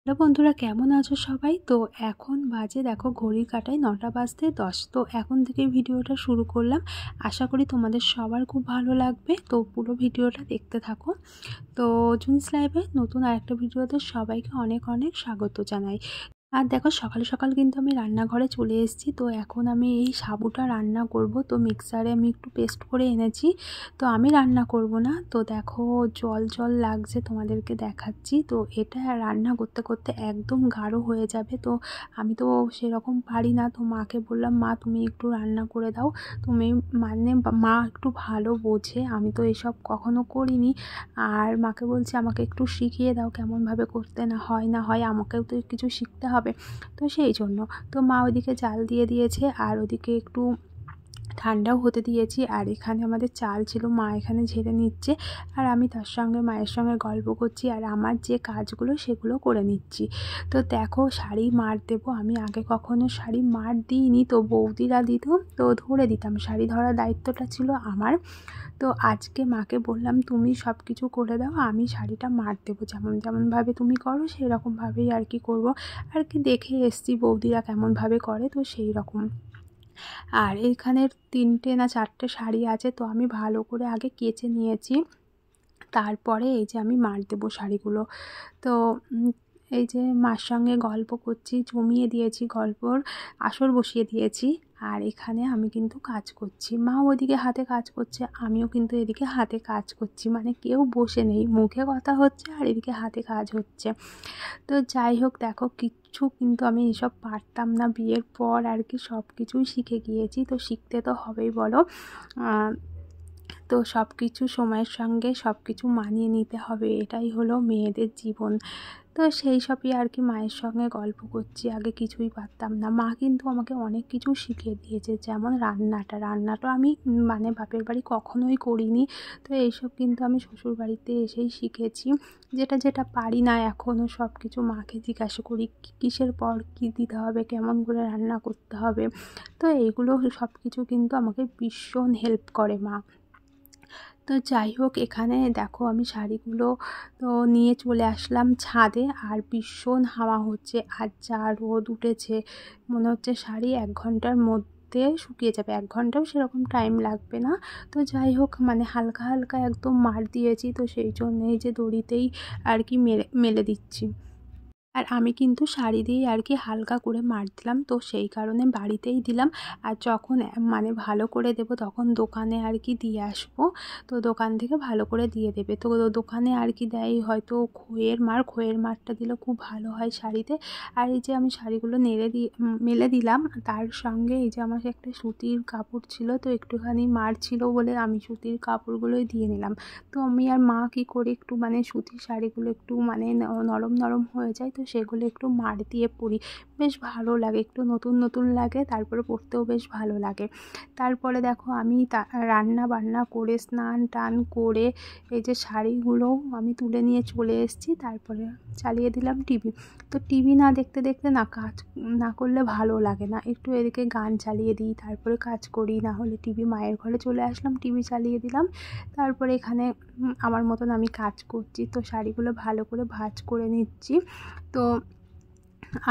Hello বন্ধুরা, কেমন আছো সবাই? তো এখন বাজে দেখো ঘড়ির কাঁটায় 9টা বাজতে 10। তো এখন থেকে ভিডিওটা শুরু করলাম। আশা করি তোমাদের সবার খুব ভালো লাগবে। তো পুরো ভিডিওটা দেখতে থাকো। তো জুনিস লাইভে নতুন আরেকটা ভিডিওতে সবাইকে অনেক অনেক স্বাগত জানাই। আর দেখো সকাল সকাল কিন্তু আমি রান্নাঘরে চলে এসেছি। তো এখন আমি এই সাবুটা রান্না করব। তো মিক্সারে আমি একটু পেস্ট করে এনেছি। তো আমি রান্না করব না। তো দেখো জল জল লাগছে, তোমাদেরকে দেখাচ্ছি। তো এটা রান্না করতে করতে একদম গাঢ় হয়ে যাবে। তো আমি তো সেরকম পারি না। তো মাকে বললাম, মা তুমি একটু রান্না করে দাও। তুমি মানে মা একটু ভালো বোঝে, আমি তো এসব কখনো করিনি। আর মাকে বলছি আমাকে একটু শিখিয়ে দাও কেমনভাবে করতে না হয়, আমাকেও তো কিছু শিখতে হবে। তো সেই জন্য তো মা ওইদিকে জাল দিয়ে দিয়েছে, আর ওদিকে একটু ঠান্ডাও হতে দিয়েছি। আর এখানে আমাদের চাল ছিল, মা এখানে ঝেড়ে নিচ্ছে, আর আমি তার সঙ্গে মায়ের সঙ্গে গল্প করছি, আর আমার যে কাজগুলো সেগুলো করে নিচ্ছি। তো দেখো শাড়ি মার দেবো। আমি আগে কখনো শাড়ি মার দিইনি, তো বৌদিরা দিত, তো ধরে দিতাম। শাড়ি ধরার দায়িত্বটা ছিল আমার। তো আজকে মাকে বললাম তুমি সব কিছু করে দাও, আমি শাড়িটা মার দেবো, যেমনভাবে তুমি করো সেরকমভাবেই আর কি করবো। আর কি দেখে এসছি বৌদিরা কেমনভাবে করে, তো সেই রকম। আর এইখানের 3টে না 4টে শাড়ি আছে, তো আমি ভালো করে আগে কেচে নিয়েছি। তারপরে এই যে আমি মার দেবো শাড়িগুলো। তো এই যে মার সঙ্গে গল্প করছি, জমিয়ে দিয়েছি, গল্পর আসর বসিয়ে দিয়েছি। আর এখানে আমি কিন্তু কাজ করছি, মা ওইদিকে হাতে কাজ করছে, আমিও কিন্তু এদিকে হাতে কাজ করছি। মানে কেউ বসে নেই, মুখে কথা হচ্ছে আর এদিকে হাতে কাজ হচ্ছে। তো যাই হোক, দেখো কিচ্ছু কিন্তু আমি এসব পারতাম না, বিয়ের পর আর কি সব কিছুই শিখে গিয়েছি। তো শিখতে তো হবেই বলো। তো সব কিছু সময়ের সঙ্গে সব কিছু মানিয়ে নিতে হবে, এটাই হলো মেয়েদের জীবন। তো সেই সবই আর কি মায়ের সঙ্গে গল্প করছি। আগে কিছুই পারতাম না, মা কিন্তু আমাকে অনেক কিছু শিখিয়ে দিয়েছে, যেমন রান্নাটা আমি মানে বাপের বাড়ি কখনোই করিনি। তো এইসব কিন্তু আমি শ্বশুর বাড়িতে এসেই শিখেছি। যেটা যেটা পারি না এখনও সব কিছু মাকে জিজ্ঞাসা করি, কিসের পর কী দিতে হবে, কেমন করে রান্না করতে হবে। তো এইগুলো সব কিছু কিন্তু আমাকে ভীষণ হেল্প করে মা। তো যাই হোক, এখানে দেখো আমি শাড়িগুলো তো নিয়ে চলে আসলাম ছাদে, আর ভীষণ হাওয়া হচ্ছে, আর যা রোদ উঠেছে, মনে হচ্ছে শাড়ি 1 ঘন্টার মধ্যে শুকিয়ে যাবে। 1 ঘন্টাও সেরকম টাইম লাগবে না। তো যাই হোক, মানে হালকা হালকা একদম মার দিয়েছি, তো সেই জন্যেই যে দড়িতেই আর কি মেলে দিচ্ছি। আর আমি কিন্তু শাড়ি দিয়েই আর কি হালকা করে মার দিলাম, তো সেই কারণে বাড়িতেই দিলাম। আর যখন মানে ভালো করে দেবো তখন দোকানে আর কি দিয়ে আসবো। তো দোকান থেকে ভালো করে দিয়ে দেবে। তো দোকানে আর কি দেয় হয়তো খইয়ের মারটা দিলে খুব ভালো হয় শাড়িতে। আর এই যে আমি শাড়িগুলো মেলে দিলাম, তার সঙ্গে এই যে আমার একটা সুতির কাপড় ছিল, তো একটুখানি মার ছিল বলে আমি সুতির কাপড়গুলোই দিয়ে নিলাম। তো আমি আর মা কী করি, একটু মানে সুতির শাড়িগুলো একটু মানে নরম নরম হয়ে যায়, তো সেগুলো একটু মার দিয়ে পরি, বেশ ভালো লাগে, একটু নতুন নতুন লাগে, তারপরে পরতেও বেশ ভালো লাগে। তারপরে দেখো আমি রান্না বান্না করে স্নান টান করে এই যে শাড়িগুলোও আমি তুলে নিয়ে চলে এসেছি। তারপরে চালিয়ে দিলাম টিভি। তো টিভি না দেখতে দেখতে না কাজ না করলে ভালো লাগে না, একটু এদিকে গান চালিয়ে দিই, তারপরে কাজ করি, না হলে টিভি মায়ের ঘরে চলে আসলাম, টিভি চালিয়ে দিলাম। তারপরে এখানে আমার মতন আমি কাজ করছি। তো শাড়িগুলো ভালো করে ভাঁজ করে নিচ্ছি। তো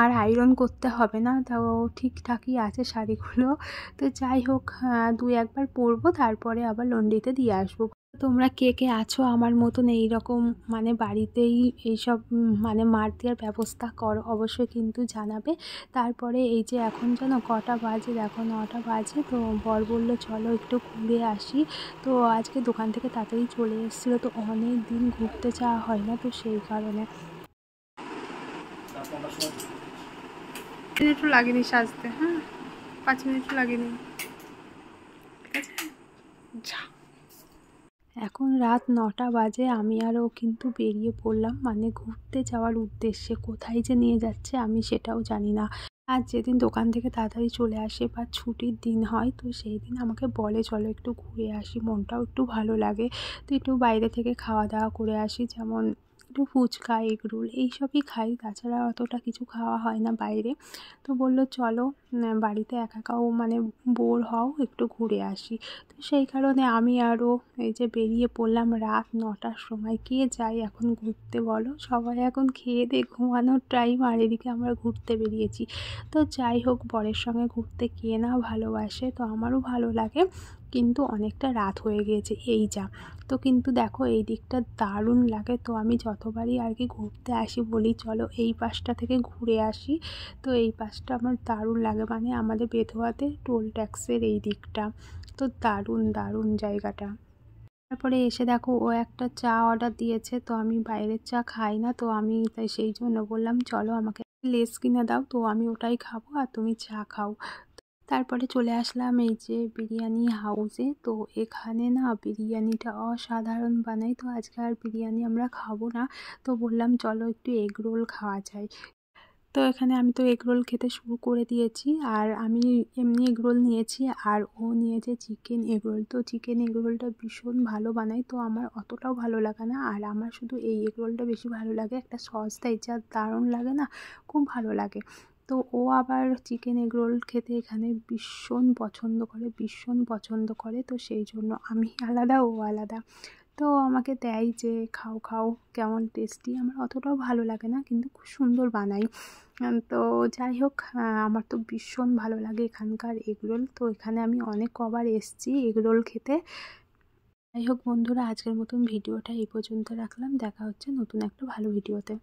আর আয়রন করতে হবে না, তাও ঠিকঠাকই আছে শাড়িগুলো। তো যাই হোক, 2-1 বার পরবো, তারপরে আবার লন্ড্রিতে দিয়ে আসবো। তোমরা কে কে আছো আমার মতন এইরকম মানে বাড়িতেই এইসব মানে মার দেওয়ার ব্যবস্থা করো, অবশ্যই কিন্তু জানাবে। তারপরে এই যে এখন যেন কটা বাজে, দেখো 9টা বাজে। তো বর বললো চলো একটু ঘুরে আসি। তো আজকে দোকান থেকে তাড়াতাড়ি চলে এসেছিলো, তো অনেক দিন ঘুরতে যাওয়া হয় না, তো সেই কারণে। মিনিটও লাগেনি সাজতে, হ্যাঁ 5 মিনিটও লাগেনি, ঠিক আছে যা। এখন রাত 9টা বাজে, আমি আরও কিন্তু বেরিয়ে পড়লাম মানে ঘুরতে যাওয়ার উদ্দেশ্যে। কোথায় যে নিয়ে যাচ্ছে আমি সেটাও জানি না। আর যেদিন দোকান থেকে তাড়াতাড়ি চলে আসে বা ছুটির দিন হয়, তো সেই দিন আমাকে বলে চলো একটু ঘুরে আসি, মনটাও একটু ভালো লাগে। তো একটু বাইরে থেকে খাওয়া দাওয়া করে আসি, যেমন একটু ফুচকা এগরোল এইসবই খাই, তাছাড়া অতটা কিছু খাওয়া হয় না বাইরে। তো বললো চলো বাড়িতে একা একাও মানে বোর হও, একটু ঘুরে আসি। তো সেই কারণে আমি আরও এই যে বেরিয়ে পড়লাম রাত 9টার সময়। কে যায় এখন ঘুরতে বলো, সবাই এখন খেয়ে দিয়ে ঘুমানোর টাইম, আর এদিকে আমরা ঘুরতে বেরিয়েছি। তো যাই হোক, বরের সঙ্গে ঘুরতে কে না ভালোবাসে, তো আমারও ভালো লাগে, কিন্তু অনেকটা রাত হয়ে গিয়েছে এই যা। তো কিন্তু দেখো এই দিকটা দারুণ লাগে, তো আমি যতবারই আর কি ঘুরতে আসি বলি চলো এই পাশটা থেকে ঘুরে আসি। তো এই পাশটা আমার দারুণ লাগে, মানে আমাদের বেধুয়াতে টোল ট্যাক্সের এই দিকটা, তো দারুণ দারুণ জায়গাটা। তারপরে এসে দেখো ও একটা চা অর্ডার দিয়েছে, তো আমি বাইরের চা খাই না, তো আমি তাই সেই জন্য বললাম চলো আমাকে লেস কিনে দাও, তো আমি ওটাই খাবো আর তুমি চা খাও। তারপরে চলে আসলাম এই যে বিরিয়ানি হাউসে। তো এখানে না বিরিয়ানিটা অসাধারণ বানাই, তো আজকে আর বিরিয়ানি আমরা খাবো না, তো বললাম চলো একটু এগ রোল খাওয়া যায়। তো এখানে আমি তো এগরোল খেতে শুরু করে দিয়েছি, আর আমি এমনি এগরোল নিয়েছি আর ও নিয়েছে চিকেন এগরোল। তো চিকেন এগরোলটা ভীষণ ভালো বানায়, তো আমার অতটাও ভালো লাগে না, আর আমার শুধু এই এগরোলটা বেশি ভালো লাগে, একটা সস দেয় যা দারুণ লাগে না, খুব ভালো লাগে। তো ও আবার চিকেন এগরোল খেতে এখানে ভীষণ পছন্দ করে, ভীষণ পছন্দ করে, তো সেই জন্য আমি আলাদা ও আলাদা। তো আমাকে দেয় যে খাও খাও কেমন টেস্টি, আমার অতটাও ভালো লাগে না কিন্তু খুব সুন্দর বানাই। তো যাই হোক, আমার তো ভীষণ ভালো লাগে এখানকার এগরোল, তো এখানে আমি অনেক কবার এসেছি এগরোল খেতে। যাই হোক বন্ধুরা, আজকের মতন ভিডিওটা এই পর্যন্ত রাখলাম, দেখা হচ্ছে নতুন একটা ভালো ভিডিওতে।